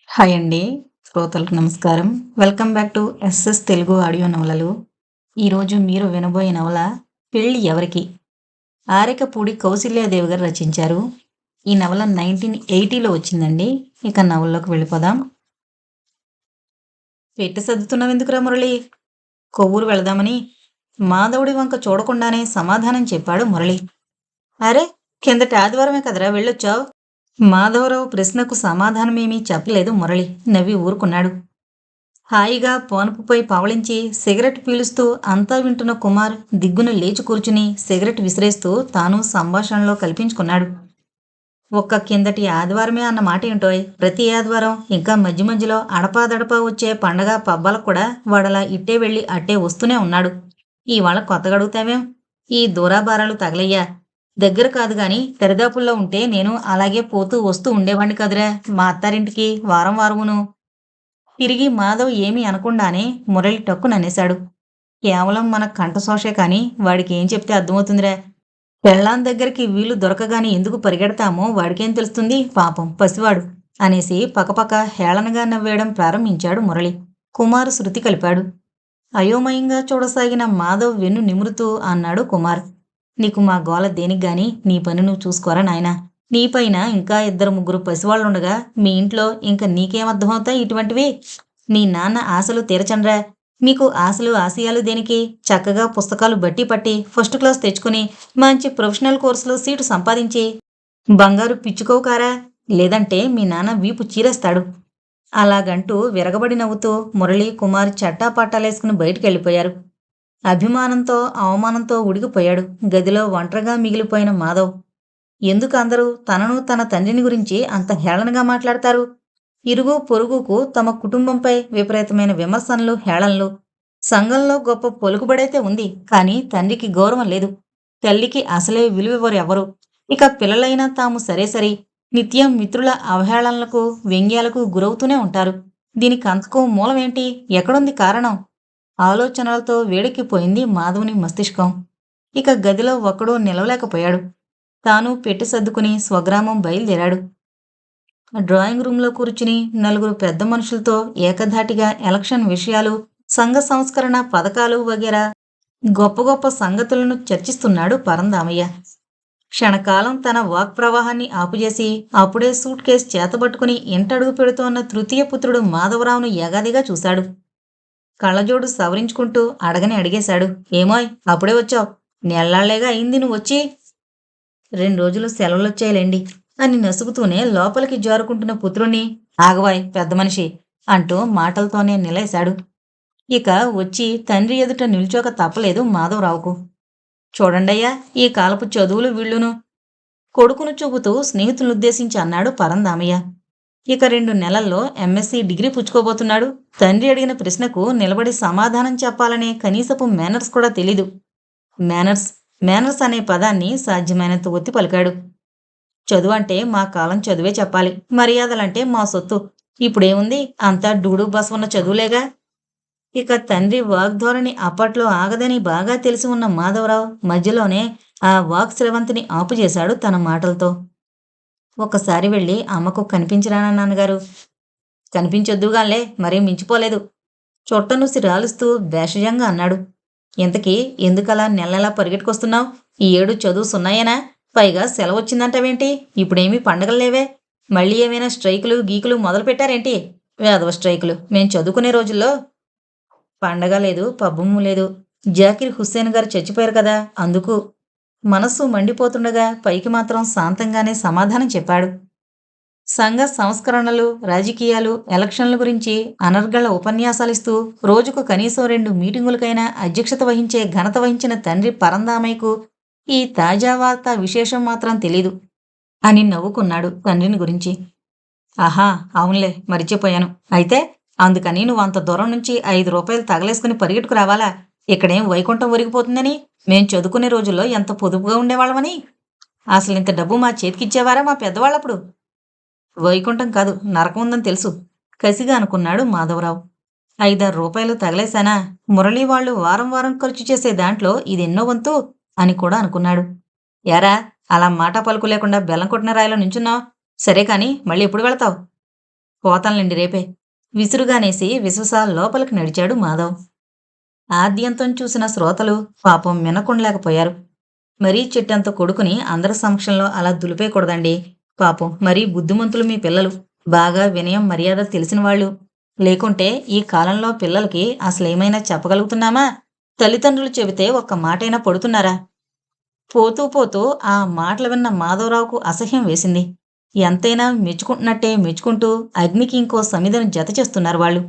Hi అండి. శ్రోతలకు నమస్కారం. Welcome back to SS Telugu audio నవలలు. ఈరోజు మీరు వినబోయే నవల 'పెళ్లి ఎవరికి' ఆరెకపూడి కౌసల్యాదేవి గారు రచించారు. ఈ నవల 1980లో వచ్చిందండి. ఇక నవలలోకి వెళ్ళిపోదాం. పెట్టి సర్దుతున్నావెందుకురా మురళి? కొవ్వూరు వెళదామని మాధవుడి వంక చూడకుండానే సమాధానం చెప్పాడు మురళి. అరే, కిందటి ఆదివారమే కదరా వెళ్ళొచ్చావు? మాధవరావు ప్రశ్నకు సమాధానమేమీ చెప్పలేదు మురళి. నవ్వి ఊరుకున్నాడు. హాయిగా పోనపుపై పవళించి సిగరెట్ పీలుస్తూ అంతా వింటున్న కుమార్ దిగ్గున లేచి కూర్చుని సిగరెట్ విసిరేస్తూ తాను సంభాషణలో కల్పించుకున్నాడు. ఒక్క కిందటి ఆదివారమే అన్న మాట ఏంటోయ్? ప్రతి ఆదివారం ఇంకా మధ్య మధ్యలో అడపాదడపా వచ్చే పండగ పబ్బాలకు కూడా వాడలా ఇట్టే వెళ్ళి అట్టే వస్తూనే ఉన్నాడు. ఇవాళ కొత్తగా అడుగుతావేం? ఈ దూరాభారాలు తగలయ్యా. దగ్గర కాదు గాని దరిదాపుల్లో ఉంటే నేను అలాగే పోతూ వస్తూ ఉండేవాణ్ణి కదురా మా అత్తారింటికి వారం వారమును. తిరిగి మాధవ్ ఏమీ అనకుండానే మురళి టక్కుననేశాడు. కేవలం మన కంఠశోషే కాని వాడికి ఏం చెప్తే అర్థమవుతుందిరా. పెళ్ళాం దగ్గరికి వీలు దొరకగాని ఎందుకు పరిగెడతామో వాడికేం తెలుస్తుంది పాపం పసివాడు అనేసి పకపక హేళనగా నవ్వేయడం ప్రారంభించాడు మురళి. కుమార్ శృతి కలిపాడు. అయోమయంగా చూడసాగిన మాధవ్ వెన్ను నిమురుతూ అన్నాడు కుమార్. నీకు మా గోల దేనిగ్గాని నీ పని నువ్వు చూసుకోరా నాయనా. నీపైన ఇంకా ఇద్దరు ముగ్గురు పసివాళ్ళుండగా మీ ఇంట్లో ఇంక నీకేమర్థమవుతాయి ఇటువంటివి? మీ నాన్న ఆశలు తీరచండ్రా. మీకు ఆశలు ఆశయాలు దేనికి? చక్కగా పుస్తకాలు బట్టి పట్టి ఫస్ట్ క్లాస్ తెచ్చుకుని మంచి ప్రొఫెషనల్ కోర్సులో సీటు సంపాదించి బంగారు పిచ్చుకోకారా. లేదంటే మీ నాన్న వీపు చీరేస్తాడు. అలాగంటూ విరగబడి నవ్వుతూ మురళి కుమార్ చట్టాపట్టాలేసుకుని బయటికెళ్ళిపోయారు. అభిమానంతో అవమానంతో ఉడికిపోయాడు గదిలో ఒంటరిగా మిగిలిపోయిన మాధవ్. ఎందుకు అందరూ తనను తన తండ్రిని గురించి అంత హేళనగా మాట్లాడతారు? ఇరుగు పొరుగుకు తమ కుటుంబంపై విపరీతమైన విమర్శనలు హేళనలు. సంఘంలో గొప్ప పలుకుబడైతే ఉంది కానీ తండ్రికి గౌరవం లేదు. తల్లికి అసలే విలువివ్వరు ఎవరు. ఇక పిల్లలైనా తాము సరే సరి నిత్యం మిత్రుల అవహేళనలకు వ్యంగ్యాలకు గురవుతూనే ఉంటారు. దీనికంతకు మూలమేంటి? ఎక్కడుంది కారణం? ఆలోచనలతో వేడెక్కిపోయింది మాధవుని మస్తిష్కం. ఇక గదిలో ఒక్కడూ నిలవలేకపోయాడు. తాను పెట్టి సర్దుకుని స్వగ్రామం బయలుదేరాడు. డ్రాయింగ్ రూంలో కూర్చుని నలుగురు పెద్ద మనుషులతో ఏకధాటిగా ఎలక్షన్ విషయాలు, సంఘ సంస్కరణ పథకాలు వగేరా గొప్ప గొప్ప సంగతులను చర్చిస్తున్నాడు పరందామయ్య. క్షణకాలం తన వాక్ ప్రవాహాన్ని ఆపుచేసి అప్పుడే సూట్ కేసు చేతబట్టుకుని ఇంటడుగు పెడుతోన్న తృతీయ పుత్రుడు మాధవరావును యగాదిగా చూశాడు. కళ్ళజోడు సవరించుకుంటూ అడగని అడిగేశాడు. ఏమోయ్, అప్పుడే వచ్చావు? నెల్లాళ్లేగా అయింది నువ్వొచ్చి. 2 రోజులు సెలవులొచ్చాయిలేండి అని నసుగుతూనే లోపలికి జారుకుంటున్న పుత్రుణ్ణి ఆగవాయ్ పెద్ద మనిషి అంటూ మాటలతోనే నిలేశాడు. ఇక వచ్చి తండ్రి ఎదుట నిల్చోక తప్పలేదు మాధవరావుకు. చూడండయ్యా, ఈ కాలపు చదువులు వీళ్ళును కొడుకును చూపుతూ స్నేహితులనుద్దేశించి అన్నాడు పరందామయ్య. ఇక 2 నెలల్లో ఎంఎస్సీ డిగ్రీ పుచ్చుకోబోతున్నాడు. తండ్రి అడిగిన ప్రశ్నకు నిలబడి సమాధానం చెప్పాలనే కనీసపు మేనర్స్ కూడా తెలీదు. మేనర్స్ మేనర్స్ అనే పదాన్ని సాధ్యమైనంత ఒత్తి పలికాడు. చదువు అంటే మా కాలం చదువే చెప్పాలి. మర్యాదలంటే మా సొత్తు. ఇప్పుడేముంది? అంతా డూడు బసవన్న చదువులేగా. ఇక తండ్రి వాగ్ధోరణి అప్పట్లో ఆగదని బాగా తెలిసి ఉన్న మాధవరావు మధ్యలోనే ఆ వాక్ స్రవంతిని ఆపుచేశాడు తన మాటలతో. ఒక్కసారి వెళ్ళి అమ్మకు కనిపించిరానా నాన్నగారు? కనిపించొద్దుగాన్లే, మరీ మించిపోలేదు చొట్టనుసి రాలుస్తూ భేషజంగా అన్నాడు. ఇంతకీ ఎందుకలా నెలలా పరిగెట్టుకొస్తున్నావు? ఈ ఏడు చదువు సున్నాయేనా? పైగా సెలవొచ్చిందంటావేంటి? ఇప్పుడేమీ పండగల్లేవే. మళ్ళీ ఏమైనా స్ట్రైకులు గీకులు మొదలు పెట్టారేంటి? వేదవ స్ట్రైకులు. మేం చదువుకునే రోజుల్లో పండగ లేదు, పబ్బము లేదు. జాకిర్ హుస్సేన్ గారు చచ్చిపోయారు కదా, అందుకు. మనస్సు మండిపోతుండగా పైకి మాత్రం శాంతంగానే సమాధానం చెప్పాడు. సంఘ సంస్కరణలు, రాజకీయాలు, ఎలక్షన్ల గురించి అనర్గళ ఉపన్యాసాలిస్తూ రోజుకు కనీసం 2 మీటింగులకైనా అధ్యక్షత వహించే ఘనత వహించిన తండ్రి పరందామయ్యకు ఈ తాజా వార్త విశేషం మాత్రం తెలీదు అని నవ్వుకున్నాడు తండ్రిని గురించి. ఆహా, అవునులే, మరిచిపోయాను. అయితే అందుకని నువ్వు అంత దూరం నుంచి 5 రూపాయలు తగలేసుకుని పరిగెట్టుకు రావాలా? ఇక్కడేం వైకుంఠం ఒరిగిపోతుందని? మేం చదువుకునే రోజుల్లో ఎంత పొదుపుగా ఉండేవాళ్ళమని. అసలు ఇంత డబ్బు మా చేతికిచ్చేవారా మా పెద్దవాళ్ళప్పుడు? వైకుంఠం కాదు, నరకం ఉందని తెలుసు కసిగా అనుకున్నాడు మాధవరావు. 5-6 రూపాయలు తగలేశానా? మురళి వాళ్ళు వారం వారం ఖర్చు చేసే దాంట్లో ఇదెన్నో వంతు అని కూడా అనుకున్నాడు. యారా, అలా మాట పలుకు లేకుండా బెల్లం కొట్టిన రాయిలో నించున్నావు? సరే కాని మళ్ళీ ఎప్పుడు వెళతావు? పోతానులేండి రేపే. విసురుగానేసి విసవిసా లోపలికి నడిచాడు మాధవ్. ఆద్యంతం చూసిన శ్రోతలు పాపం వినకుండలేకపోయారు. మరీ చెట్టంత కొడుకుని అందరి సమక్షంలో అలా దులిపేయకూడదండి. పాపం మరీ బుద్ధిమంతులు మీ పిల్లలు. బాగా వినయం మర్యాద తెలిసిన వాళ్ళు. లేకుంటే ఈ కాలంలో పిల్లలకి అసలేమైనా చెప్పగలుగుతున్నామా? తల్లిదండ్రులు చెబితే ఒక్క మాటైనా పడుతున్నారా? పోతూ పోతూ ఆ మాటలు విన్న మాధవరావుకు అసహ్యం వేసింది. ఎంతైనా మెచ్చుకుంటున్నట్టే మెచ్చుకుంటూ అగ్నికి ఇంకో సమిధను జత చేస్తున్నారు వాళ్ళు.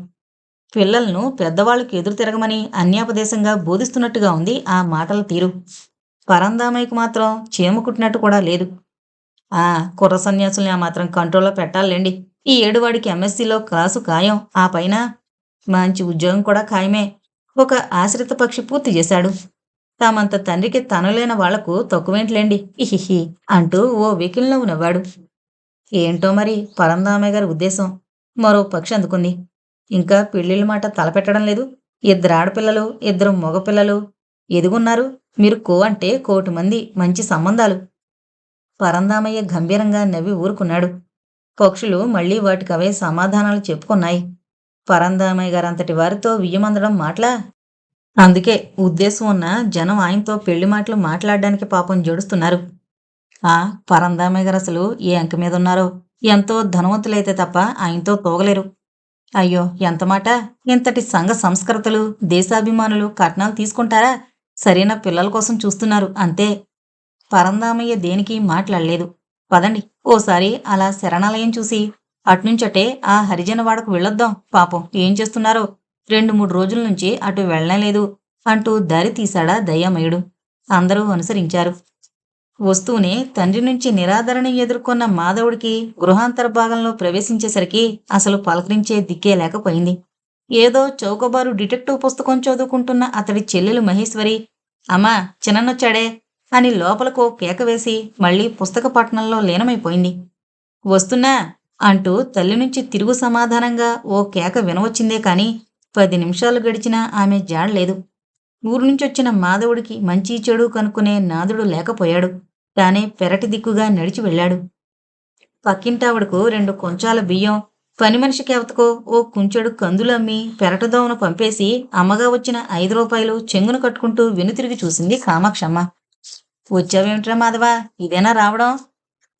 పిల్లలను పెద్దవాళ్ళకి ఎదురు తిరగమని అన్యాపదేశంగా బోధిస్తున్నట్టుగా ఉంది ఆ మాటల తీరు. పరందామయ్యకు మాత్రం చీమ కుట్టినట్టు కూడా లేదు. ఆ కుర్ర సన్యాసుల్ని ఆ మాత్రం కంట్రోల్లో పెట్టాలండి. ఈ ఏడు వాడికి ఎంఎస్సీలో క్లాసు ఖాయం. ఆ పైన మంచి ఉద్యోగం కూడా ఖాయమే. ఒక ఆశ్రిత పక్షి పూర్తి చేశాడు. తామంత తండ్రికి తనలేని వాళ్లకు తక్కువేంట్లేండి ఇహిహి అంటూ ఓ వెకిలి నవ్వు నవ్వాడు. ఏంటో మరి పరందామయ్య గారి ఉద్దేశం. మరో పక్షి అందుకుంది. ఇంకా పెళ్ళిళ్ళ మాట తలపెట్టడం లేదు. ఇద్దరు ఆడపిల్లలు, ఇద్దరు మగపిల్లలు ఎదుగున్నారు. మీరు కో అంటే కోటి మంది మంచి సంబంధాలు. పరందామయ్య గంభీరంగా నవ్వి ఊరుకున్నాడు. పక్షులు మళ్లీ వాటికవే సమాధానాలు చెప్పుకున్నాయి. పరందామయ్య గారంతటి వారితో వియ్యమందడం మాటలా? అందుకే ఉద్దేశం ఉన్న జనం ఆయనతో పెళ్లి మాటలు మాట్లాడడానికి పాపం జడుస్తున్నారు. ఆ పరందామయ్య గారు అసలు ఏ అంక మీద ఉన్నారో. ఎంతో ధనవంతులైతే తప్ప ఆయనతో తోగలేరు. అయ్యో ఎంత మాట! ఇంతటి సంఘ సంస్కృతులు, దేశాభిమానులు కట్నాలు తీసుకుంటారా? సరైన పిల్లల కోసం చూస్తున్నారు అంతే. పరందామయ్య దేనికి మాట్లాడలేదు. పదండి ఓసారి అలా శరణాలయం చూసి అట్నుంచటే ఆ హరిజనవాడకు వెళ్ళొద్దాం. పాపం ఏం చేస్తున్నారో 2-3 రోజుల నుంచి అటు వెళ్ళలేదు అంటూ దారి తీశాడా దయ్యామయుడు. అందరూ అనుసరించారు. వస్తూనే తండ్రి నుంచి నిరాదరణ ఎదుర్కొన్న మాధవుడికి గృహాంతర్భాగంలో ప్రవేశించేసరికి అసలు పలకరించే దిక్కే లేకపోయింది. ఏదో చౌకబారు డిటెక్టివ్ పుస్తకం చదువుకుంటున్న అతడి చెల్లెలు మహేశ్వరి అమ్మా చిన్ననొచ్చాడే అని లోపలకు కేక వేసి మళ్లీ పుస్తక పఠనంలో లీనమైపోయింది. వస్తున్నా అంటూ తల్లి నుంచి తిరుగు సమాధానంగా ఓ కేక వినవచ్చిందే కాని 10 నిమిషాలు గడిచినా ఆమె జాడలేదు. ఊరు నుంచొచ్చిన మాధవుడికి మంచి చెడు కనుక్కునే నాదుడు లేకపోయాడు. తానే పెరటి దిక్కుగా నడిచి వెళ్ళాడు. పక్కింటావిడకు 2 కొంచాల బియ్యం, పని మనిషికి అవతకో ఓ కుంచెడు కందులు అమ్మి పెరటదోవన పంపేసి అమ్మగా వచ్చిన 5 రూపాయలు చెంగున కట్టుకుంటూ వెనుతిరిగి చూసింది కామాక్షమ్మ. వచ్చావేమిట్రా మాధవా, ఇదేనా రావడం?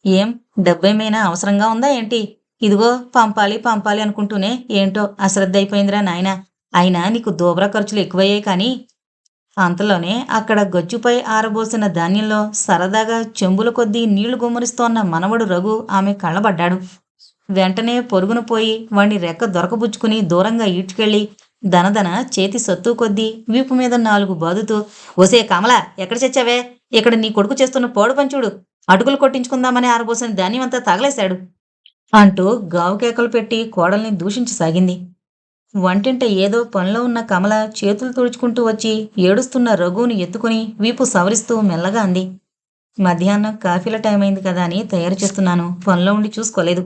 ఏం డబ్బేమైనా అవసరంగా ఉందా ఏంటి? ఇదిగో పంపాలి పంపాలి అనుకుంటూనే ఏంటో అశ్రద్ధ అయిపోయిందిరా నాయనా. అయినా నీకు దూబరా ఖర్చులు ఎక్కువయ్యాయి కానీ. అంతలోనే అక్కడ గచ్చుపై ఆరబోసిన ధాన్యంలో సరదాగా చెంబుల కొద్దీ నీళ్లు గుమ్మరిస్తోన్న మనవడు రఘు ఆమె కళ్ళబడ్డాడు. వెంటనే పొరుగున పోయి వాణ్ణి రెక్క దొరకబుచ్చుకుని దూరంగా ఈడ్చుకెళ్ళి దనదన చేతి సత్తు కొద్దీ వీపు మీద 4 బాదుతూ, ఒసే కమలా ఎక్కడ చచ్చావే? ఇక్కడ నీ కొడుకు చేస్తున్న పోడు పంచుడు. అటుకులు కొట్టించుకుందామని ఆరబోసిన ధాన్యమంతా తగలేశాడు అంటూ గావుకేకలు పెట్టి కోడల్ని దూషించసాగింది. వంటింట ఏదో పనిలో ఉన్న కమల చేతులు తుడుచుకుంటూ వచ్చి ఏడుస్తున్న రఘువుని ఎత్తుకుని వీపు సవరిస్తూ మెల్లగా అంది. మధ్యాహ్నం కాఫీల టైం అయింది కదా అని తయారు చేస్తున్నాను. పనిలో ఉండి చూసుకోలేదు.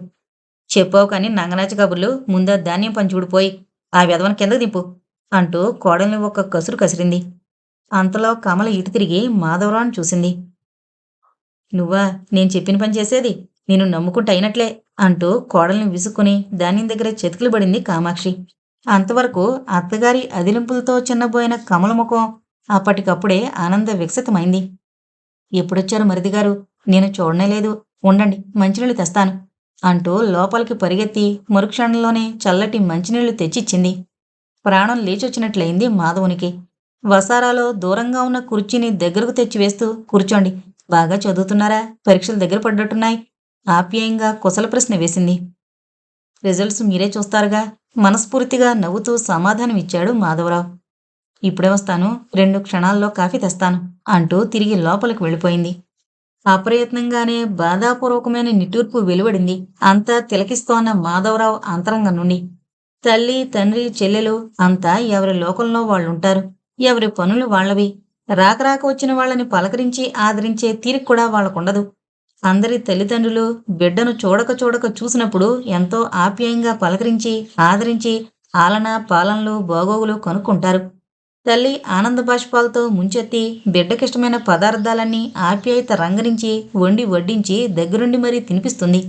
చెప్పావు కానీ నంగనాచి కబుర్లు. ముందా ధాన్యం పంచుడిపోయి ఆ వెధవని కిందకు దింపు అంటూ కోడల్ని ఒక్క కసురు కసిరింది. అంతలో కమల ఇటు తిరిగి మాధవరావుని చూసింది. నువ్వా నేను చెప్పిన పని చేసేది? నేను నమ్ముకుంటే అయినట్లే అంటూ కోడల్ని విసుక్కుని ధాన్యం దగ్గర చెతికిలు పడింది కామాక్షి. అంతవరకు అత్తగారి అదిలింపులతో చిన్నబోయిన కమల ముఖం అప్పటికప్పుడే ఆనంద వికసితమైంది. ఎప్పుడొచ్చారు మరిదిగారు? నేను చూడనేలేదు. ఉండండి మంచినీళ్ళు తెస్తాను అంటూ లోపలికి పరిగెత్తి మరుక్షణంలోనే చల్లటి మంచినీళ్లు తెచ్చిచ్చింది. ప్రాణం లేచొచ్చినట్లయింది మాధవునికి. వసారాలో దూరంగా ఉన్న కుర్చీని దగ్గరకు తెచ్చివేస్తూ, కూర్చోండి. బాగా చదువుతున్నారా? పరీక్షలు దగ్గర పడ్డట్టున్నాయి ఆప్యాయంగా కుశల ప్రశ్న వేసింది. రిజల్ట్స్ మీరే చూస్తారుగా మనస్ఫూర్తిగా నవ్వుతూ సమాధానమిచ్చాడు మాధవరావు. ఇప్పుడే వస్తాను. 2 క్షణాల్లో కాఫీ తెస్తాను అంటూ తిరిగి లోపలికి వెళ్ళిపోయింది. అప్రయత్నంగానే బాధాపూర్వకమైన నిట్టూర్పు వెలువడింది అంతా తిలకిస్తోన్న మాధవరావు అంతరంగం నుండి. తల్లి తండ్రి చెల్లెలు అంతా ఎవరి లోకంలో వాళ్ళుంటారు. ఎవరి పనులు వాళ్లవి. రాకరాక వచ్చిన వాళ్ళని పలకరించి ఆదరించే తీరిక కూడా వాళ్లకుండదు. అందరి తల్లిదండ్రులు బిడ్డను చూడక చూడక చూసినప్పుడు ఎంతో ఆప్యాయంగా పలకరించి ఆదరించి ఆలన పాలనలు బాగోగులు కనుక్కుంటారు. తల్లి ఆనంద బాష్పాలతో ముంచెత్తి బిడ్డకిష్టమైన పదార్థాలన్నీ ఆప్యాయత రంగరించి వండి వడ్డించి దగ్గరుండి మరీ తినిపిస్తుంది.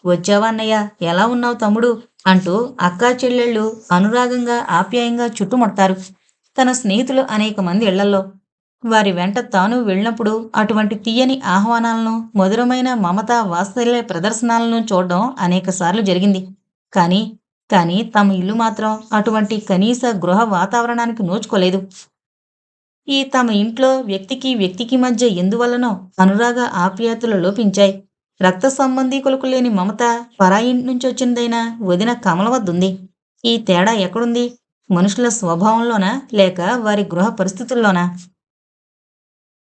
వచ్చావా అన్నయ్య, ఎలా ఉన్నావు తమ్ముడు అంటూ అక్కా చెల్లెళ్ళు అనురాగంగా ఆప్యాయంగా చుట్టుముడతారు తన స్నేహితులు అనేక మంది ఇళ్లలో. వారి వెంట తాను వెళ్ళినప్పుడు అటువంటి తీయని ఆహ్వానాలను, మధురమైన మమత వాత్సల్య ప్రదర్శనాలను చూడడం అనేకసార్లు జరిగింది. కానీ కానీ తమ ఇల్లు మాత్రం అటువంటి కనీస గృహ వాతావరణానికి నోచుకోలేదు. ఈ తమ ఇంట్లో వ్యక్తికి వ్యక్తికి మధ్య ఎందువల్లనో అనురాగ ఆప్యాయతలు లోపించాయి. రక్త సంబంధీకులకు లేని మమత పరాయి ఇంటి నుంచి వచ్చినదైనా వదిన కమల వద్దుంది. ఈ తేడా ఎక్కడుంది? మనుషుల స్వభావంలోనా, లేక వారి గృహ పరిస్థితుల్లోనా?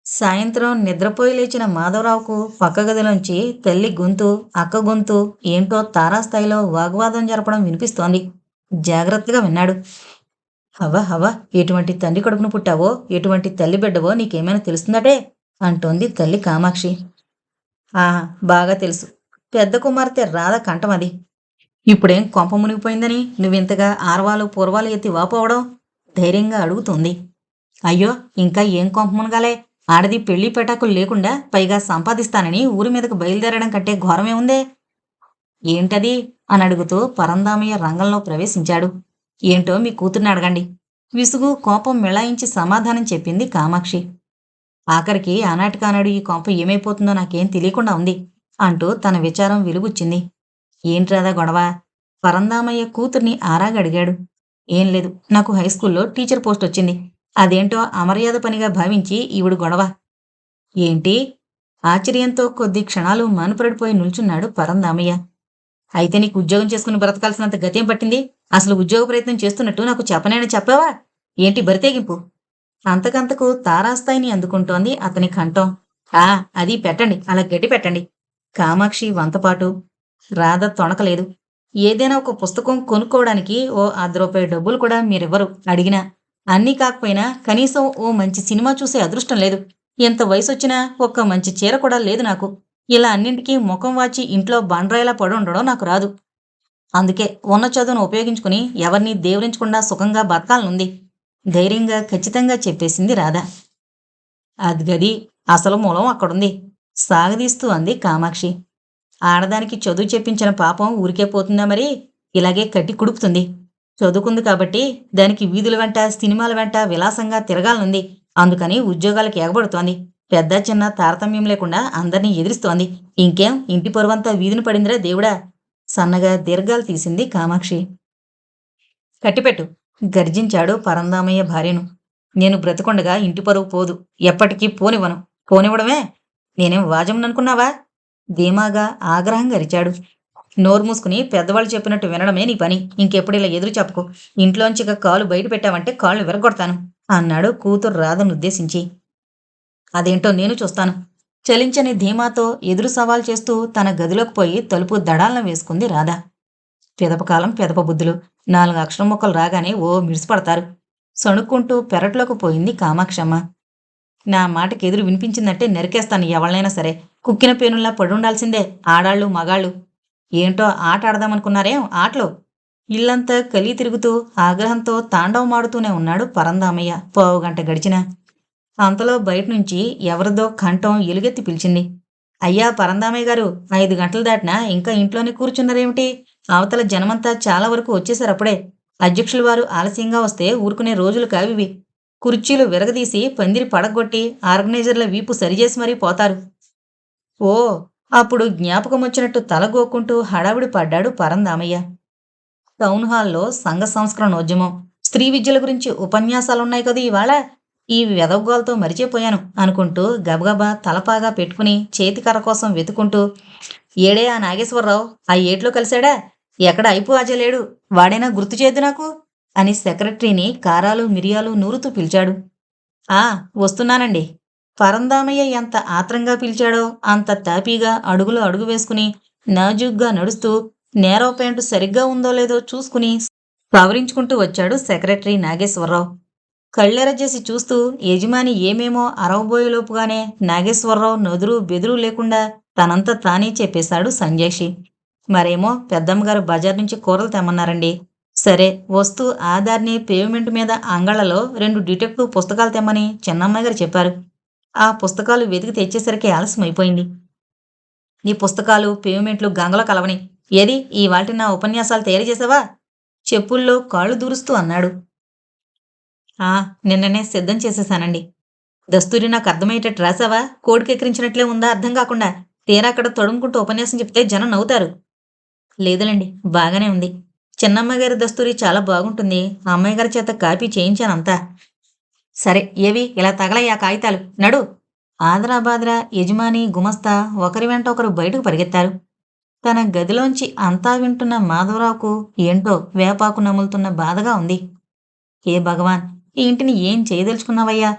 సాయంత్రం నిద్రపోయి లేచిన మాధవరావుకు పక్క గదిలోంచి తల్లి గొంతు, అక్క గొంతు ఏంటో తారాస్థాయిలో వాగ్వాదం జరపడం వినిపిస్తోంది. జాగ్రత్తగా విన్నాడు. హవ హవ, ఎటువంటి తండ్రి కడుపున పుట్టావో, ఎటువంటి తల్లి బిడ్డవో నీకేమైనా తెలుస్తుందటే అంటోంది తల్లి కామాక్షి. ఆహా, బాగా తెలుసు. పెద్ద కుమార్తె రాధ కంఠం అది. ఇప్పుడేం కొంప మునిగిపోయిందని నువ్వింతగా ఆర్వాలు పూర్వాలు ఎత్తి వాపోవడం? ధైర్యంగా అడుగుతుంది. అయ్యో, ఇంకా ఏం కొంప మునగాలే? ఆడది పెళ్లి పెటాకులు లేకుండా పైగా సంపాదిస్తానని ఊరి మీదకు బయలుదేరడం కంటే ఘోరమే ఉందే. ఏంటది అని అడుగుతూ పరందామయ్య రంగంలో ప్రవేశించాడు. ఏంటో మీ కూతుర్ని అడగండి. విసుగు కోపం మిళాయించి సమాధానం చెప్పింది కామాక్షి. ఆఖరికి ఆనాటికానాడు ఈ కొంప ఏమైపోతుందో నాకేం తెలియకుండా ఉంది అంటూ తన విచారం వెలుగుచ్చింది. ఏంట్రాదా గొడవ? పరందామయ్య కూతుర్ని ఆరాగా అడిగాడు. ఏం లేదు, నాకు హైస్కూల్లో టీచర్ పోస్ట్ వచ్చింది. అదేంటో అమర్యాద పనిగా భావించి ఈవిడు గొడవ. ఏంటి? ఆశ్చర్యంతో కొద్ది క్షణాలు మానుపడిపోయి నిల్చున్నాడు పరందామయ్య. అయితే నీకు ఉద్యోగం చేసుకుని బ్రతకాల్సినంత గతేం పట్టింది? అసలు ఉద్యోగ ప్రయత్నం చేస్తున్నట్టు నాకు చెప్పనైనా చెప్పావా? ఏంటి బరితెగింపు? అంతకంతకు తారాస్థాయిని అందుకుంటోంది అతని కంఠం. ఆ, అది పెట్టండి, అలా గట్టి పెట్టండి. కామాక్షి వంతపాటు. రాధ తొణకలేదు. ఏదైనా ఒక పుస్తకం కొనుక్కోవడానికి ఓ రూ. 10 డబ్బులు కూడా మీరివ్వరు అడిగినా. అన్నీ కాకపోయినా కనీసం ఓ మంచి సినిమా చూసే అదృష్టం లేదు. ఎంత వయసొచ్చినా ఒక్క మంచి చీర కూడా లేదు నాకు. ఇలా అన్నింటికీ ముఖం వాచి ఇంట్లో బండరాయిలా పడి ఉండడం నాకు రాదు. అందుకే ఉన్న చదువును ఉపయోగించుకుని ఎవరినీ దేవరించకుండా సుఖంగా బతకాలనుంది ధైర్యంగా ఖచ్చితంగా చెప్పేసింది రాధ. అదిగది అసలు మూలం అక్కడుంది సాగదీస్తూ అంది కామాక్షి. ఆడదానికి చదువు చెప్పించిన పాపం ఊరికే పోతుందా మరి? ఇలాగే కట్టి కుడుపుతుంది. చదువుకుంది కాబట్టి దానికి వీధుల వెంట సినిమాల వెంట విలాసంగా తిరగాలనుంది. అందుకని ఉద్యోగాలకు ఎగబడుతోంది. పెద్ద చిన్న తారతమ్యం లేకుండా అందర్నీ ఎదిరిస్తోంది. ఇంకేం ఇంటి పరువంతా వీధిని పడిందిరా దేవుడా! సన్నగా దీర్ఘాలు తీసింది కామాక్షి. కట్టిపెట్టు గర్జించాడు పరందామయ్య భార్యను. నేను బ్రతికొండగా ఇంటి పరువు పోదు. ఎప్పటికీ పోనివ్వను. పోనివ్వడమే నేనేం వాజముననుకున్నావా? ధీమాగా ఆగ్రహంగా అరిచాడు. నోరు మూసుకుని పెద్దవాళ్ళు చెప్పినట్టు వినడమే నీ పని. ఇంకెప్పుడు ఇలా ఎదురు చెప్పకు. ఇంట్లోంచిక కాలు బయట పెట్టావంటే కాళ్ళు విరగొడతాను అన్నాడు కూతురు రాధనుద్దేశించి. అదేంటో నేను చూస్తాను. చలించని ధీమాతో ఎదురు సవాల్ చేస్తూ తన గదిలోకి పోయి తలుపు దడాలను వేసుకుంది రాధ. పిదపకాలం పిదప బుద్ధులు. 4 అక్షరం ముక్కలు రాగానే ఓ మిడిసిపడతారు. సణుక్కుంటూ పెరట్లోకి పోయింది కామాక్షమ్మ. నా మాటకి ఎదురు వినిపించిందంటే నరికేస్తాను ఎవళ్ళైనా సరే. కుక్కిన పేనుల్లా పడుండాల్సిందే ఆడాళ్ళు మగాళ్ళు. ఏంటో ఆట ఆడదామనుకున్నారేం ఆటలు? ఇల్లంతా కలి తిరుగుతూ ఆగ్రహంతో తాండవమాడుతూనే ఉన్నాడు పరందామయ్య. పావుగంట గడిచినా అంతలో బయటనుంచి ఎవరిదో కంఠం ఎలుగెత్తి పిలిచింది. అయ్యా పరందామయ్య గారు, 5 గంటలు దాటినా ఇంకా ఇంట్లోనే కూర్చున్నారేమిటి? అవతల జనమంతా చాలా వరకు వచ్చేశారప్పుడే. అధ్యక్షుల వారు ఆలస్యంగా వస్తే ఊరుకునే రోజులు కావివి. కుర్చీలు విరగదీసి పందిరి పడగొట్టి ఆర్గనైజర్ల వీపు సరిచేసి మరీ పోతారు. ఓ, అప్పుడు జ్ఞాపకం వచ్చినట్టు తలగోక్కుంటూ హడావిడి పడ్డాడు పరందామయ్య. టౌన్ హాల్లో సంఘ సంస్కరణోద్యమం, స్త్రీ విద్యల గురించి ఉపన్యాసాలున్నాయి కదా ఇవాళ. ఈ వెదవగోలతో మరిచిపోయాను అనుకుంటూ గబగబా తలపాగా పెట్టుకుని చేతికర్ర కోసం వెతుకుంటూ, ఏడే ఆ నాగేశ్వరరావు ఆ ఏట్లో కలిశాడా? ఎక్కడ అయిపో అజలేడు, వాడైనా గుర్తు చేయద్దు నాకు అని సెక్రటరీని కారాలు మిరియాలు నూరుతూ పిలిచాడు. ఆ, వస్తున్నానండి. పరందామయ్య ఎంత ఆత్రంగా పిలిచాడో అంత తాపీగా అడుగులో అడుగు వేసుకుని నాజూగ్గా నడుస్తూ నేరో ప్యాంటు సరిగ్గా ఉందో లేదో చూసుకుని సవరించుకుంటూ వచ్చాడు సెక్రటరీ నాగేశ్వరరావు. కళ్ళెరజేసి చూస్తూ యజమాని ఏమేమో అరవబోయేలోపుగానే నాగేశ్వరరావు నదురు బెదురు లేకుండా తనంతా తానే చెప్పేశాడు సంజయ్షి. మరేమో పెద్దమ్మగారు బజార్ నుంచి కూరలు తెమ్మన్నారండి. సరే వస్తూ ఆధార్ని పేమెంట్ మీద అంగళ్ళలో 2 డిటెక్టివ్ పుస్తకాలు తెమ్మని చిన్నమ్మాయి గారు చెప్పారు. ఆ పుస్తకాలు వెతికి తెచ్చేసరికి ఆలస్యం అయిపోయింది. నీ పుస్తకాలు పేమెంట్లు గంగలో కలవని. ఏది ఈ వాటి నా ఉపన్యాసాలు తయారు చేసావా? చెప్పుల్లో కాళ్ళు దూరుస్తూ అన్నాడు. ఆ, నిన్ననే సిద్ధం చేసేశానండి. దస్తూరి నాకు అర్థమయ్యేటట్టు రాసావా? కోడికెక్కిరించినట్లే ఉందా అర్థం కాకుండా? తీరా అక్కడ తడుముకుంటూ ఉపన్యాసం చెప్తే జనం నవ్వుతారు. లేదులేండి, బాగానే ఉంది. చిన్నమ్మాయి గారి దస్తూరి చాలా బాగుంటుంది. ఆ అమ్మాయి గారి చేత కాపీ చేయించానంతా. సరే, ఏవి ఇలా తగలయ్యా కాగితాలు, నడు. ఆదరాబాదరా యజమాని గుమస్తా ఒకరి వెంట ఒకరు బయటకు పరిగెత్తారు. తన గదిలోంచి అంతా వింటున్న మాధవరావుకు ఏంటో వేపాకు నములుతున్న బాధగా ఉంది. ఏ భగవాన్, ఈ ఇంటిని ఏం చేయదలుచుకున్నావయ్యా?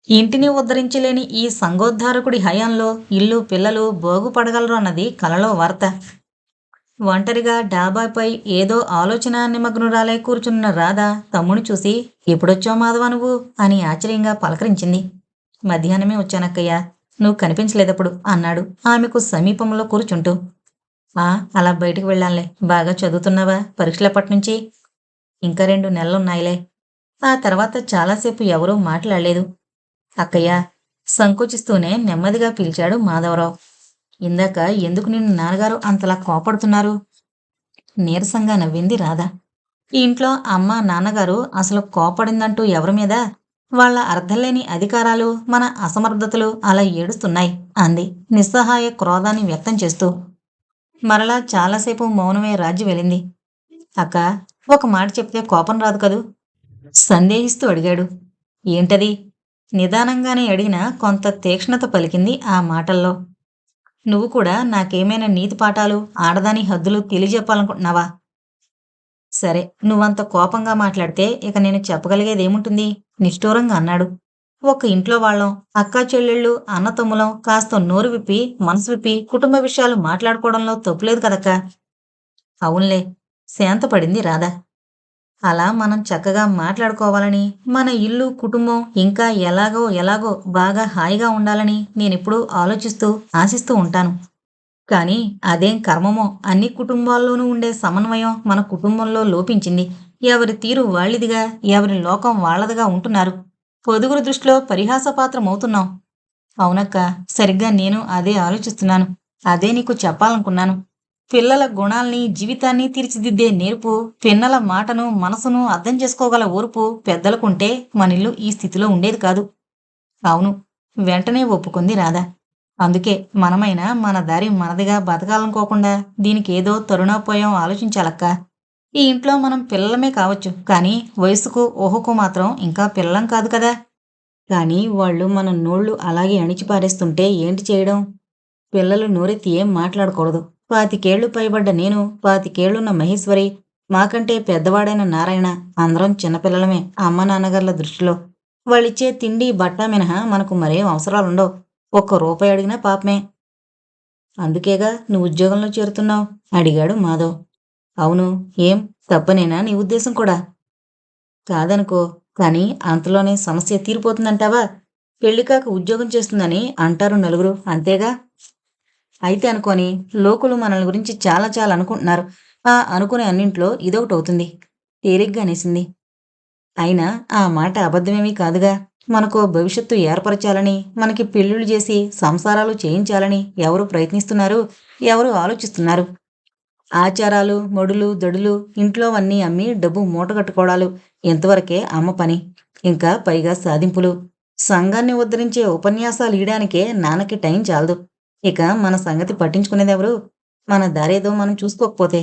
ఈ ఇంటిని ఉద్ధరించలేని ఈ సంఘోద్ధారకుడి హయాంలో ఇల్లు పిల్లలు బాగుపడగలరు అన్నది కలలో వార్త. ఒంటరిగా డాబాపై ఏదో ఆలోచన నిమగ్నురాలై కూర్చున్న రాధ తమ్ముని చూసి, ఎప్పుడొచ్చావు మాధవ నువ్వు అని ఆశ్చర్యంగా పలకరించింది. మధ్యాహ్నమే వచ్చానక్కయ్య, నువ్వు కనిపించలేదప్పుడు అన్నాడు ఆమెకు సమీపంలో కూర్చుంటూ. ఆ, అలా బయటికి వెళ్ళానులే. బాగా చదువుతున్నావా? పరీక్షలప్పటినుంచి? ఇంకా 2 నెలలున్నాయిలే. ఆ తర్వాత చాలాసేపు ఎవరూ మాట్లాడలేదు. అక్కయ్య, సంకోచిస్తూనే నెమ్మదిగా పిలిచాడు మాధవరావు. ఇందాక ఎందుకు నిన్ను నాన్నగారు అంతలా కోపడుతున్నారు? నీరసంగా నవ్వింది రాధ. ఈ ఇంట్లో అమ్మ నాన్నగారు అసలు కోపడిందంటూ ఎవరి మీద? వాళ్ళ అర్థంలేని అధికారాలు, మన అసమర్థతలు అలా ఏడుస్తున్నాయి అంది నిస్సహాయ క్రోధాన్ని వ్యక్తం చేస్తూ. మరలా చాలాసేపు మౌనమే రాజ్యం వెళ్ళింది. అక్క, ఒక మాట చెప్తే కోపం రాదు కదూ? సందేహిస్తూ అడిగాడు. ఏంటది? నిదానంగానే అడిగినా కొంత తీక్ష్ణత పలికింది ఆ మాటల్లో. నువ్వు కూడా నాకేమైనా నీతి పాఠాలు, ఆడదాని హద్దులు తెలియజెప్పాలనుకుంటున్నావా? సరే, నువ్వంత కోపంగా మాట్లాడితే ఇక నేను చెప్పగలిగేదేముంటుంది? నిష్ఠూరంగా అన్నాడు. ఒక ఇంట్లో వాళ్ళం, అక్కా చెల్లెళ్ళు, అన్నతమ్ములం కాస్త నోరు విప్పి, మనసు విప్పి కుటుంబ విషయాలు మాట్లాడుకోవడంలో తప్పులేదు కదక్కా. అవునులే, శాంతపడింది రాధ. అలా మనం చక్కగా మాట్లాడుకోవాలని, మన ఇల్లు కుటుంబం ఇంకా ఎలాగో ఎలాగో బాగా హాయిగా ఉండాలని నేనెప్పుడూ ఆలోచిస్తూ ఆశిస్తూ ఉంటాను. కానీ అదేం కర్మమో, అన్ని కుటుంబాల్లోనూ ఉండే సమన్వయం మన కుటుంబంలో లోపించింది. ఎవరి తీరు వాళ్ళిదిగా, ఎవరి లోకం వాళ్ళదిగా ఉంటున్నారు. పొదుగురు దృష్టిలో పరిహాసపాత్రమవుతున్నాం. అవునక్క, సరిగ్గా నేను అదే ఆలోచిస్తున్నాను. అదే నీకు చెప్పాలనుకున్నాను. పిల్లల గుణాల్ని, జీవితాన్ని తీర్చిదిద్దే నేర్పు, పిన్నల మాటను మనసును అర్థం చేసుకోగల ఓర్పు పెద్దలకుంటే మనిల్లు ఈ స్థితిలో ఉండేది కాదు. అవును, వెంటనే ఒప్పుకుంది రాధ. అందుకే మనమైనా మన దారి మనదిగా బతకాలనుకోకుండా దీనికేదో తరుణోపాయం ఆలోచించాలక్కా. ఈ ఇంట్లో మనం పిల్లలమే కావచ్చు, కానీ వయసుకు ఊహకు మాత్రం ఇంకా పిల్లలం కాదు కదా. కానీ వాళ్ళు మన నోళ్ళు అలాగే అణిచిపారేస్తుంటే ఏంటి చేయడం? పిల్లలు నోరెత్తి ఏం మాట్లాడకూడదు. 25 పైబడ్డ నేను, 25 మహేశ్వరి, మాకంటే పెద్దవాడైన నారాయణ అందరం చిన్నపిల్లలమే అమ్మ నాన్నగార్ల దృష్టిలో. వాళ్ళిచ్చే తిండి బట్ట మినహా మనకు మరేం అవసరాలుండవు. ఒక్క రూపాయి అడిగినా పాపమే. అందుకేగా నువ్వు ఉద్యోగంలో చేరుతున్నావు అడిగాడు మాధవ్. అవును, ఏం తప్పనేనా నీ ఉద్దేశం కూడా? కాదనుకో, కానీ అంతలోనే సమస్య తీరిపోతుందంటావా? పెళ్లికాక ఉద్యోగం చేస్తుందని అంటారు నలుగురు, అంతేగా? అయితే అనుకోని, లోకులు మనల్ని గురించి చాలా చాలా అనుకుంటున్నారు. ఆ అనుకునే అన్నింట్లో ఇదొకటవుతుంది తేలిగ్గా అనేసింది. అయినా ఆ మాట అబద్ధమేమీ కాదుగా. మనకో భవిష్యత్తు ఏర్పరచాలని, మనకి పెళ్ళిళ్ళు చేసి సంసారాలు చేయించాలని ఎవరు ప్రయత్నిస్తున్నారు? ఎవరు ఆలోచిస్తున్నారు? ఆచారాలు, మడులు, దడులు, ఇంట్లోవన్నీ అమ్మి డబ్బు మూటగట్టుకోవడాలు ఇంతవరకే అమ్మ పని. ఇంకా పైగా సాధింపులు. సంఘాన్ని ఉద్ధరించే ఉపన్యాసాలు ఇయడానికే నాన్నకి టైం చాలదు. ఇక మన సంగతి పట్టించుకునేదెవరు? మన దారేదో మనం చూసుకోకపోతే.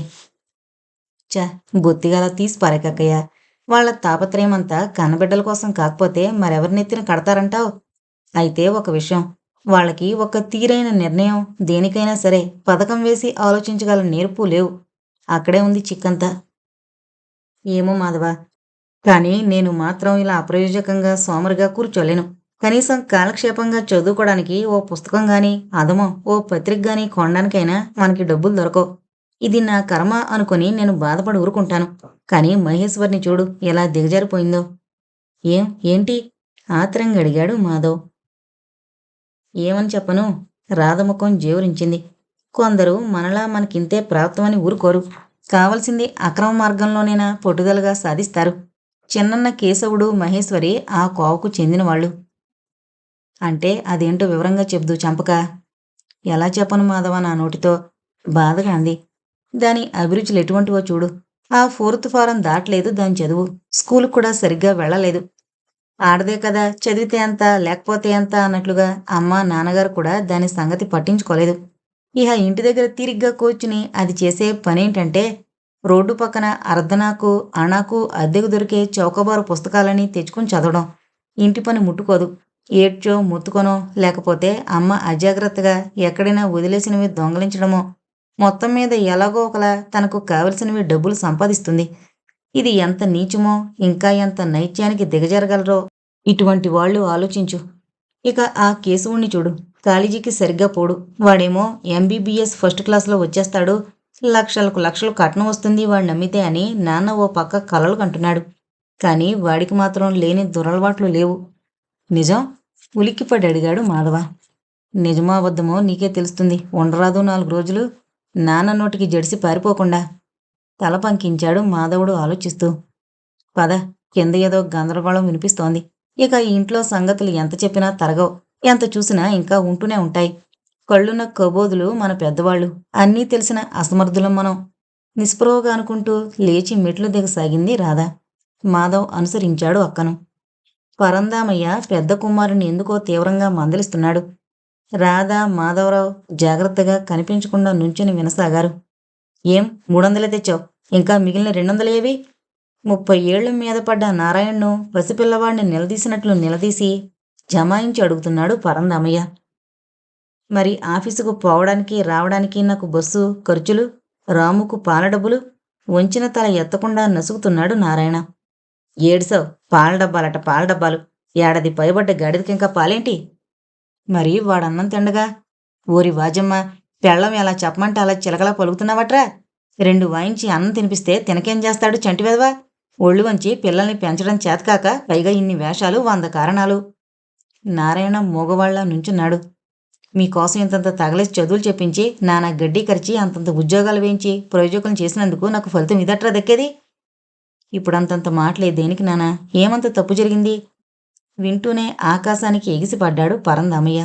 ఛ! బొత్తిగా అలా తీసి పారేయకక్కయ్య. వాళ్ళ తాపత్రయమంతా కన్నబిడ్డల కోసం కాకపోతే మరెవరి నెత్తిన కడతారంటావ్? అయితే ఒక విషయం, వాళ్ళకి ఒక తీరైన నిర్ణయం, దేనికైనా సరే పథకం వేసి ఆలోచించగల నేర్పు లేవు. అక్కడే ఉంది చిక్కంతా. ఏమో మాధవ, కానీ నేను మాత్రం ఇలా అప్రయోజకంగా సోమరిగా కూర్చోలేను. కనీసం కాలక్షేపంగా చదువుకోవడానికి ఓ పుస్తకం గాని, అదమో ఓ పత్రిక గాని కొనడానికైనా మనకి డబ్బులు దొరకవు. ఇది నా కర్మ అనుకుని నేను బాధపడి ఊరుకుంటాను. కానీ మహేశ్వర్ని చూడు ఎలా దిగజారిపోయిందో. ఏంటి? ఆత్రంగా అడిగాడు మాధవ్. ఏమని చెప్పను? రాధముఖం జేవురించింది. కొందరు మనలా మనకింతే ప్రాప్తమని ఊరుకోరు. కావలసింది అక్రమ మార్గంలోనైనా పట్టుదలగా సాధిస్తారు. చిన్నన్న కేశవుడు, మహేశ్వరి ఆ కోవకు చెందినవాళ్ళు. అంటే అదేంటో వివరంగా చెప్దు చంపక. ఎలా చెప్పను మాధవ నా నోటితో? బాధగా అంది. దాని అభిరుచులు ఎటువంటివో చూడు. ఆ ఫోర్త్ ఫారం దాటలేదు దాని చదువు. స్కూలుకు కూడా సరిగ్గా వెళ్ళలేదు. ఆడదే కదా, చదివితే ఎంత లేకపోతే ఎంత అన్నట్లుగా అమ్మ నాన్నగారు కూడా దాని సంగతి పట్టించుకోలేదు. ఇహ ఇంటి దగ్గర తీరిగ్గా కూర్చుని అది చేసే పనేంటంటే రోడ్డు పక్కన అర్ధనాకు అణాకు అద్దెకు దొరికే చౌకబారు పుస్తకాలని తెచ్చుకుని చదవడం. ఇంటి పని ముట్టుకోదు. ఏడ్చో ముత్తుకొనో లేకపోతే అమ్మ అజాగ్రత్తగా ఎక్కడైనా వదిలేసినవి దొంగలించడమో మొత్తం మీద ఎలాగో ఒకలా తనకు కావలసినవి డబ్బులు సంపాదిస్తుంది. ఇది ఎంత నీచమో, ఇంకా ఎంత నైత్యానికి దిగజారగలరో ఇటువంటి వాళ్ళు ఆలోచించు. ఇక ఆ కేశవుణ్ణి చూడు. కాలేజీకి సరిగ్గా పోడు. వాడేమో ఎంబీబీఎస్ ఫస్ట్ క్లాస్లో వచ్చేస్తాడు. లక్షలకు లక్షలు కట్నం వస్తుంది వాడు నమ్మితే అని నాన్న ఓ పక్క కలలు కంటున్నాడు. కానీ వాడికి మాత్రం లేని దురలవాట్లు లేవు. నిజం? ఉలిక్కిపడి అడిగాడు మాధవ. నిజమో అబద్ధమో నీకే తెలుస్తుంది. ఉండరాదు 4 రోజులు నాన్న నోటికి జడిసి పారిపోకుండా. తల పంకించాడు మాధవుడు ఆలోచిస్తూ. పద, కింద ఏదో గందరగోళం వినిపిస్తోంది. ఇక ఈ ఇంట్లో సంగతులు ఎంత చెప్పినా తరగవు. ఎంత చూసినా ఇంకా ఉంటూనే ఉంటాయి. కళ్ళున్న కబోదులు మన పెద్దవాళ్ళు. అన్నీ తెలిసిన అసమర్థులం మనం. నిస్పృహగా అనుకుంటూ లేచి మెట్లు దిగసాగింది రాధ. మాధవ్ అనుసరించాడు అక్కను. పరందామయ్య పెద్ద కుమారుని ఎందుకో తీవ్రంగా మందలిస్తున్నాడు. రాధ మాధవరావు జాగ్రత్తగా కనిపించకుండా నుంచుని వినసాగారు. ఏం 300 తెచ్చావు? ఇంకా మిగిలిన 200 ఏవి? 30 ఏళ్ల మీద పడ్డ నారాయణ్ను పసిపిల్లవాడిని నిలదీసినట్లు నిలదీసి జమాయించి అడుగుతున్నాడు పరందామయ్య. మరి ఆఫీసుకు పోవడానికి రావడానికి నాకు బస్సు ఖర్చులు, రాముకు పాల డబ్బులు? వంచిన తల ఎత్తకుండా నసుగుతున్నాడు నారాయణ. ఏడ్సావు? పాల డబ్బాలట పాల డబ్బాలు. ఏడాది పైబడ్డ గాడిదకింకా పాలేంటి? మరి వాడన్నం తిండగా. ఓరి వాజమ్మ, పెళ్ళం ఎలా చెప్పమంటే అలా చిలకలా పలుకుతున్నావట్రా? 2 వాయించి అన్నం తినిపిస్తే తినకేం చేస్తాడు చంటివెదవా? ఒళ్ళు వంచి పిల్లల్ని పెంచడం చేతకాక పైగా ఇన్ని వేషాలు 100 కారణాలు. నారాయణ మూగవాళ్లా నుంచున్నాడు. మీకోసం ఇంతంత తగలేసి చదువులు చెప్పించి నానా గడ్డి కరిచి అంతంత ఉద్యోగాలు వేయించి ప్రయోజకులు చేసినందుకు నాకు ఫలితం ఇదట్రా దక్కేది? ఇప్పుడంతంత మాటలే దేనికి నానా? ఏమంత తప్పు జరిగింది? వింటూనే ఆకాశానికి ఎగిసిపడ్డాడు పరందామయ్య.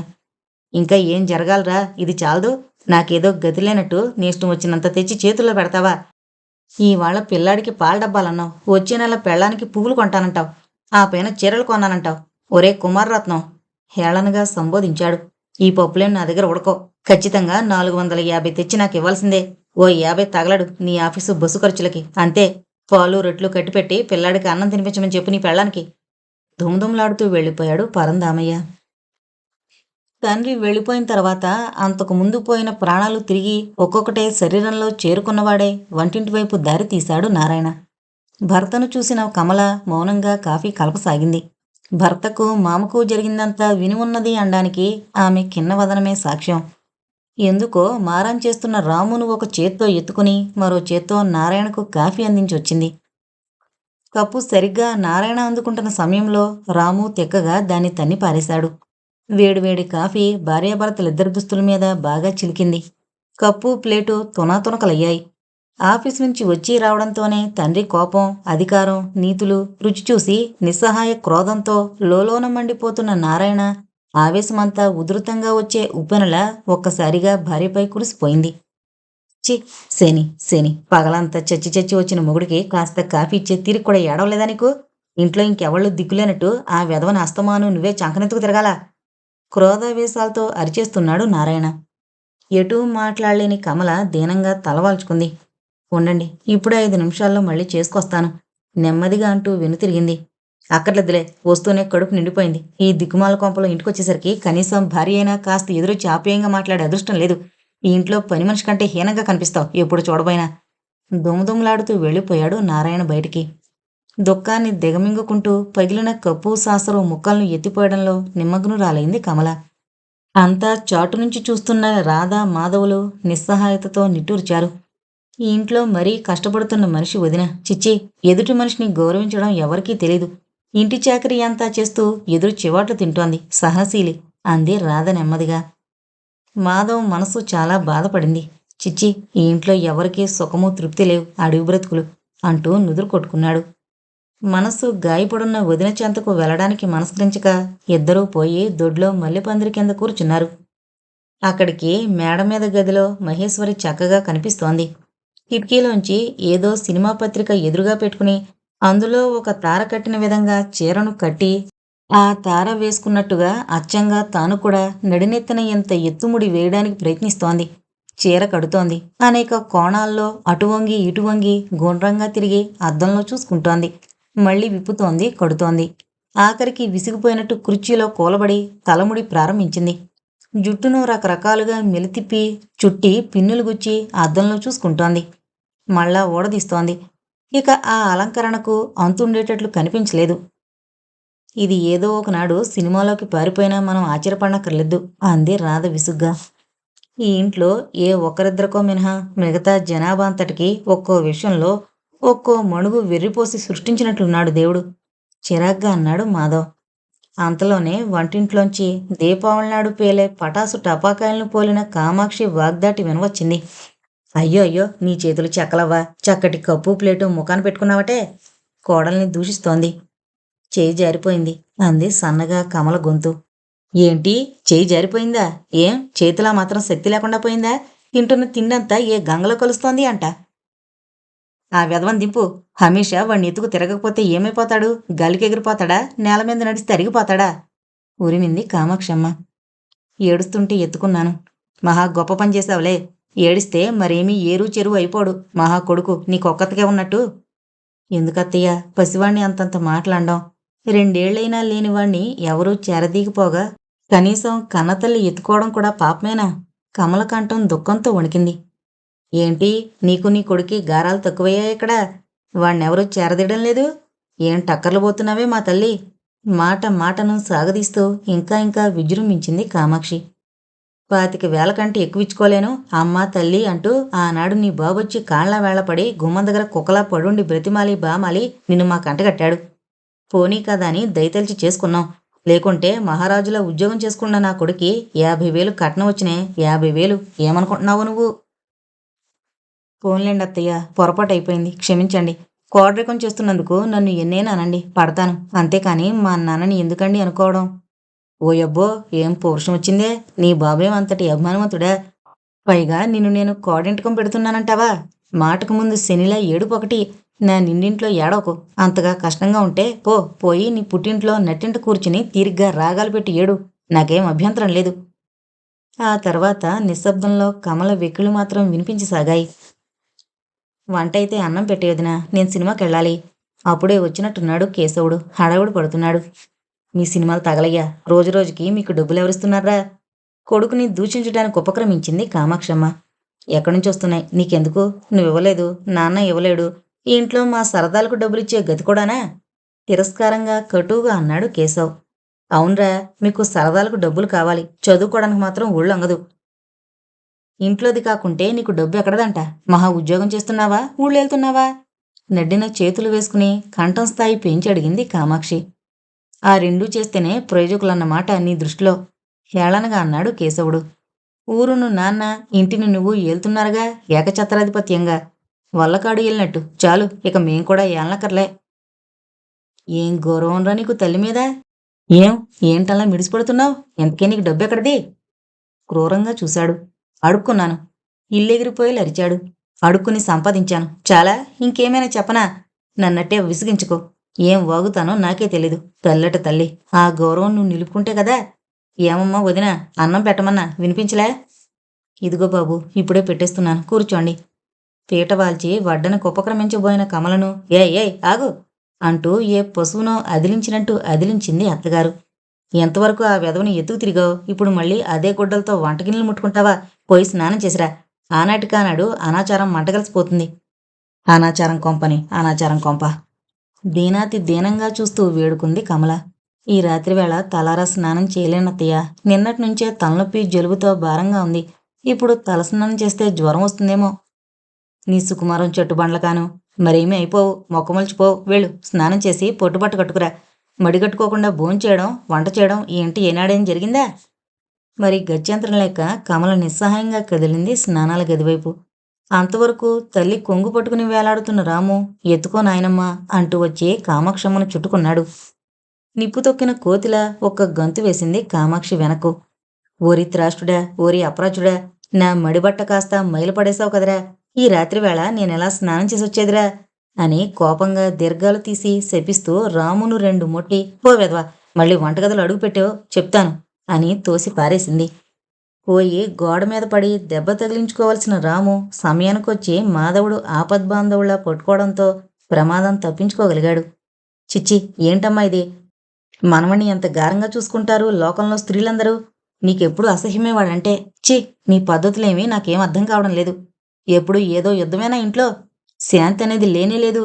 ఇంకా ఏం జరగాలరా? ఇది చాలదు? నాకేదో గతి లేనట్టు నీష్టం వచ్చినంత తెచ్చి చేతుల్లో పెడతావా? ఇవాళ పిల్లాడికి పాల డబ్బాలన్నావు, వచ్చే నెల పెళ్ళానికి పువ్వులు కొంటానంటావు, ఆ పైన చీరలు కొన్నానంటావు. ఒరే కుమారరత్నం! హేళనగా సంబోధించాడు. ఈ పప్పులేం నా దగ్గర ఉడకో. ఖచ్చితంగా 450 తెచ్చి నాకు ఇవ్వాల్సిందే. ఓ 50 తగలడు నీ ఆఫీసు బస్సు ఖర్చులకి. అంతే. పాలు రొట్లు కట్టిపెట్టి పిల్లాడికి అన్నం తినిపించమని చెప్పు నీ పెళ్ళానికి. దుమ్దుమ్లాడుతూ వెళ్ళిపోయాడు పరందామయ్య. తండ్రి వెళ్ళిపోయిన తర్వాత అంతకు ముందు పోయిన ప్రాణాలు తిరిగి ఒక్కొక్కటే శరీరంలో చేరుకున్నవాడే వంటింటి వైపు దారి తీశాడు నారాయణ. భర్తను చూసిన కమల మౌనంగా కాఫీ కలపసాగింది. భర్తకు మామకు జరిగిందంతా విని ఉన్నది అనడానికి ఆమె కిన్నవదనమే సాక్ష్యం. ఎందుకో మారం చేస్తున్న రామును ఒక చేత్తో ఎత్తుకుని మరో చేత్తో నారాయణకు కాఫీ అందించొచ్చింది. కప్పు సరిగ్గా నారాయణ అందుకుంటున్న సమయంలో రాము తెక్కగా దాన్ని తన్ని పారేశాడు. వేడివేడి కాఫీ భార్యాభర్తలిద్దరి దుస్తుల మీద బాగా చిలికింది. కప్పు ప్లేటు తునాతునకలయ్యాయి. ఆఫీసు నుంచి వచ్చి రావడంతోనే తండ్రి కోపం, అధికారం, నీతులు రుచి చూసి నిస్సహాయ క్రోధంతో లోలోన మండిపోతున్న నారాయణ ఆవేశమంతా ఉధృతంగా వచ్చే ఉప్పెనలా ఒక్కసారిగా భార్యపై కురిసిపోయింది. చి శని శని, పగలంతా చచ్చి చచ్చి వచ్చిన మొగుడికి కాస్త కాఫీ ఇచ్చే తీరిక కూడా ఏడవలేదా నీకు? ఇంట్లో ఇంకెవళ్ళు దిక్కులేనట్టు ఆ వెధవని అస్తమాను నువ్వే చంకనెత్తుకు తిరగాల? క్రోధావేశాలతో అరిచేస్తున్నాడు నారాయణ. ఎటూ మాట్లాడలేని కమల దీనంగా తలవాల్చుకుంది. ఉండండి, ఇప్పుడే 5 నిమిషాల్లో మళ్ళీ చేసుకొస్తాను నెమ్మదిగా అంటూ వెనుతిరిగింది. అక్కర్లేదులే, వస్తూనే కడుపు నిండిపోయింది. ఈ దిక్కుమాల కొంపలో ఇంటికొచ్చేసరికి కనీసం భార్య అయినా కాస్త ఎదురొచ్చి ఆప్యాయంగా మాట్లాడే అదృష్టం లేదు. ఈ ఇంట్లో పని మనిషి కంటే హీనంగా కనిపిస్తావు ఎప్పుడు చూడబోయినా. దుమ్దుమ్లాడుతూ వెళ్ళిపోయాడు నారాయణ బయటికి. దుఃఖాన్ని దిగమింగుకుంటూ పగిలిన కప్పు సాసరు ముక్కలను ఎత్తిపోయడంలో నిమగ్నురాలైంది కమల. అంతా చాటు నుంచి చూస్తున్న రాధ మాధవులు నిస్సహాయతతో నిట్టూర్చారు. ఈ ఇంట్లో మరీ కష్టపడుతున్న మనిషి వదిన. చిచ్చి, ఎదుటి మనిషిని గౌరవించడం ఎవరికీ తెలీదు. ఇంటి చాకరీ అంతా చేస్తూ ఎదురు చివాట్లు తింటోంది సహనశీలి అంది రాధ నెమ్మదిగా. మాధవ్ మనసు చాలా బాధపడింది. చిచ్చి, ఈ ఇంట్లో ఎవరికీ సుఖము తృప్తి లేవు, అడవి బ్రతుకులు అంటూ నుదురు కొట్టుకున్నాడు. మనస్సు గాయపడున్న వదిన చెంతకు వెళ్ళడానికి మనస్కరించక ఇద్దరూ పోయి దొడ్లో మల్లెపందిరి కింద కూర్చున్నారు. అక్కడికి మేడ మీద గదిలో మహేశ్వరి చక్కగా కనిపిస్తోంది. కిటికీలోంచి ఏదో సినిమా పత్రిక ఎదురుగా పెట్టుకుని అందులో ఒక తార కట్టిన విధంగా చీరను కట్టి ఆ తార వేసుకున్నట్టుగా అచ్చంగా తాను కూడా నడినెత్తిన ఇంత ఎత్తుముడి వేయడానికి ప్రయత్నిస్తోంది. చీర కడుతోంది. అనేక కోణాల్లో అటు వంగి ఇటు వంగి గుండ్రంగా తిరిగి అద్దంలో చూసుకుంటోంది. మళ్ళీ విప్పుతోంది, కడుతోంది. ఆఖరికి విసిగిపోయినట్టు కుర్చీలో కూలబడి తలముడి ప్రారంభించింది. జుట్టును రకరకాలుగా మెలితిప్పి చుట్టి పిన్నులు గుచ్చి అద్దంలో చూసుకుంటోంది. మళ్ళా ఊడదీస్తోంది. ఇక ఆ అలంకరణకు అంతుండేటట్లు కనిపించలేదు. ఇది ఏదో ఒకనాడు సినిమాలోకి పారిపోయినా మనం ఆశ్చర్యపడనక్కర్లేదు అంది రాధ విసుగ్గా. ఈ ఇంట్లో ఏ ఒక్కరిద్దరికో మినహా మిగతా జనాభా అంతటికి ఒక్కో విషయంలో ఒక్కో మణుగు వెర్రిపోసి సృష్టించినట్లున్నాడు దేవుడు చిరాగ్గా అన్నాడు మాధవ్. అంతలోనే వంటింట్లోంచి దీపావళి నాడు పేలే పటాసు టపాకాయలను పోలిన కామాక్షి వాగ్దాటి వినవచ్చింది. అయ్యో అయ్యో, నీ చేతులు చెక్కలవ్వా, చక్కటి కప్పు ప్లేటు ముఖాన్ని పెట్టుకున్నావటే కోడల్ని దూషిస్తోంది. చేయి జారిపోయింది అంది సన్నగా కమల గొంతు. ఏంటి, చేయి జారిపోయిందా? ఏం చేతిలా మాత్రం శక్తి లేకుండా పోయిందా? తింటున్న తిండంతా ఏ గంగలో కలుస్తోంది అంట. ఆ వెధవన్ దింపు. హమేషా వాణ్ణి ఎత్తుకు తిరగకపోతే ఏమైపోతాడు? గాలికి ఎగిరిపోతాడా? నేల మీద నడిస్తే అరిగిపోతాడా? ఉరిమింది కామాక్షమ్మ. ఏడుస్తుంటే ఎత్తుకున్నాను. మహా గొప్ప పని చేశావులే. ఏడిస్తే మరేమీ ఏరు చెరువు అయిపోడు. మహా కొడుకు నీకొక్కతికే ఉన్నట్టు. ఎందుకత్తయ్య పసివాణ్ణి అంతంత మాటలండం? రెండేళ్లైనా లేనివాణ్ణి ఎవరూ చేరదీగిపోగా కనీసం కన్నతల్లి ఎత్తుకోవడం కూడా పాపమేనా? కమలకంఠం దుఃఖంతో వణికింది. ఏంటి, నీకు నీ కొడుకి గారాలు తక్కువయ్యా ఇక్కడ? వాణ్ణెవరూ చేరదీయడం లేదు? ఏం టక్కర్లు పోతున్నావే మా తల్లి? మాట మాటను సాగదీస్తూ ఇంకా ఇంకా విజృంభించింది కామాక్షి. 25,000 కంటే ఎక్కువిచ్చుకోలేను అమ్మా తల్లి అంటూ ఆనాడు నీ బాబొచ్చి కాళ్లా వేళ్లపడి గుమ్మం దగ్గర కుక్కలా పడుండి బ్రతిమాలి బామాలి నిన్ను మా కంటగట్టాడు. పోనీ కదా అని దయతలిచి చేసుకున్నాం. లేకుంటే మహారాజులా ఉద్యోగం చేసుకున్న నా కొడుకి 50,000 కట్నం వచ్చినే. 50,000 ఏమనుకుంటున్నావు నువ్వు? పోన్లేండి అత్తయ్య, పొరపాటు అయిపోయింది, క్షమించండి. కోడరికం చేస్తున్నందుకు నన్ను ఎన్నైనా అనండి, పడతాను. అంతేకాని మా నాన్నని ఎందుకండి అనుకోవడం? ఓయబ్బో, ఏం పౌరుషం వచ్చిందే! నీ బాబేం అంతటి అభిమానవంతుడా? పైగా నిన్ను నేను కోడింటకం పెడుతున్నానంటావా? మాటకు ముందు శనిలా ఏడుపొకటి. నా నిండింట్లో ఏడవకు. అంతగా కష్టంగా ఉంటే పోయి నీ పుట్టింట్లో నట్టింట కూర్చుని తీరిగ్గా రాగాలు పెట్టి ఏడు. నాకేం అభ్యంతరం లేదు. ఆ తర్వాత నిశ్శబ్దంలో కమల వెకిళ్ళు మాత్రం వినిపించసాగాయి. వంటైతే అన్నం పెట్టేదినా, నేను సినిమాకెళ్ళాలి. అప్పుడే వచ్చినట్టున్నాడు కేశవుడు. హడావుడి పడుతున్నాడు. మీ సినిమాలు తగలయ్యా. రోజురోజుకి మీకు డబ్బులెవరిస్తున్నారా? కొడుకుని దూషించడానికి ఉపక్రమించింది కామాక్షమ్మ. ఎక్కడ్నుంచి వస్తున్నాయి? నీకెందుకు? నువ్వివ్వలేదు, నాన్న ఇవ్వలేడు. ఈ ఇంట్లో మా సరదాలకు డబ్బులిచ్చే గతి కూడానా? తిరస్కారంగా కటువుగా అన్నాడు కేశవ్. అవునరా, మీకు సరదాలకు డబ్బులు కావాలి, చదువుకోవడానికి మాత్రం ఊళ్ళొంగదు. ఇంట్లోది కాకుంటే నీకు డబ్బు ఎక్కడదంట? మహా ఉద్యోగం చేస్తున్నావా, ఊళ్ళెళ్తున్నావా? నడ్డిన చేతులు వేసుకుని కంఠం స్థాయి పెంచి అడిగింది కామాక్షి. ఆ రెండూ చేస్తేనే ప్రయోజకులన్నమాట నీ దృష్టిలో హేళనగా అన్నాడు కేశవుడు. ఊరును నాన్న, ఇంటిని నువ్వు ఏలుతున్నారుగా ఏకఛత్రాధిపత్యంగా. వల్లకాడు ఏలినట్టు. చాలు, ఇక మేం కూడా ఏలనకర్లే. ఏం గౌరవంరా నీకు తల్లి మీద? ఏం ఏంటలా మిడిసిపడుతున్నావు? ఎంతకే నీకు డబ్బెక్కడిది? క్రూరంగా చూశాడు. అడుక్కున్నాను. ఇల్లెగిరిపోయి అరిచాడు. అడుక్కుని సంపాదించాను. చాలా, ఇంకేమైనా చెప్పనా? నన్నట్టే విసిగించుకో. ఏం వాగుతానో నాకే తెలీదు. తల్లట తల్లి, ఆ గౌరవం నువ్వు నిలుపుకుంటే కదా. ఏమమ్మా వదినా, అన్నం పెట్టమన్నా వినిపించలే? ఇదిగో బాబు, ఇప్పుడే పెట్టేస్తున్నాను, కూర్చోండి. పీట వాల్చి వడ్డన కుపక్రమించబోయిన కమలను ఏయ్ ఆగు అంటూ ఏ పశువునో అదిలించినట్టు అదిలించింది అత్తగారు. ఎంతవరకు ఆ వెధవని ఎత్తుకు తిరిగావు? ఇప్పుడు మళ్ళీ అదే గుడ్డలతో వంటగిన్నెలు ముట్టుకుంటావా? పోయి స్నానం చేసిరా. ఆనాటికానాడు అనాచారం మంటగలిసిపోతుంది. అనాచారం కొంపని అనాచారం కొంప. దీనాతి దీనంగా చూస్తూ వేడుకుంది కమల. ఈ రాత్రివేళ తలారా స్నానం చేయలేనత్తయ్య. నిన్నటి నుంచే తలనొప్పి జలుబుతో భారంగా ఉంది. ఇప్పుడు తలస్నానం చేస్తే జ్వరం వస్తుందేమో. నీ సుకుమారం చెట్టుబండ్లకాను. మరేమీ అయిపోవు, మొక్కమొలిచిపోవు. వెళ్ళు, స్నానం చేసి పొట్టుబట్ట కట్టుకురా. మడిగట్టుకోకుండా భోంచేయడం, వంట చేయడం ఈ ఇంటి ఏనాడేం జరిగిందా? మరి గత్యంతరం లేక కమల నిస్సహాయంగా కదిలింది స్నానాల గదివైపు. అంతవరకు తల్లి కొంగు పట్టుకుని వేలాడుతున్న రాము ఎత్తుకో నాయనమ్మా అంటూ వచ్చి కామాక్షమ్మను చుట్టుకున్నాడు. నిప్పు తొక్కిన కోతిలా ఒక్క గంతు వేసింది కామాక్షి వెనక్కు. ఓరి త్రాష్టుడా, ఓరి అపరాచుడా, నా మడిబట్ట కాస్త మైలుపడేశావు కదరా, ఈ రాత్రివేళ నేనెలా స్నానం చేసొచ్చేదిరా అని కోపంగా దీర్ఘాలు తీసి శపిస్తూ రామును రెండు మొట్టి, పో వెధవా, మళ్ళీ వంటగదిలో అడుగుపెట్టావు చెప్తాను అని తోసి పారేసింది. పోయి గోడ మీద పడి దెబ్బ తగిలించుకోవాల్సిన రాము సమయానికొచ్చి మాధవుడు ఆపద్బాంధవులా పట్టుకోవడంతో ప్రమాదం తప్పించుకోగలిగాడు. చిచ్చి, ఏంటమ్మా ఇది, మనవణ్ణి ఎంత గారంగా చూసుకుంటారు లోకంలో స్త్రీలందరూ, నీకెప్పుడు అసహ్యమే వాడంటే. ఛీ, నీ పద్ధతులేమీ నాకేం అర్థం కావడం లేదు. ఎప్పుడు ఏదో యుద్ధమేనా ఇంట్లో, శాంతి అనేది లేనే లేదు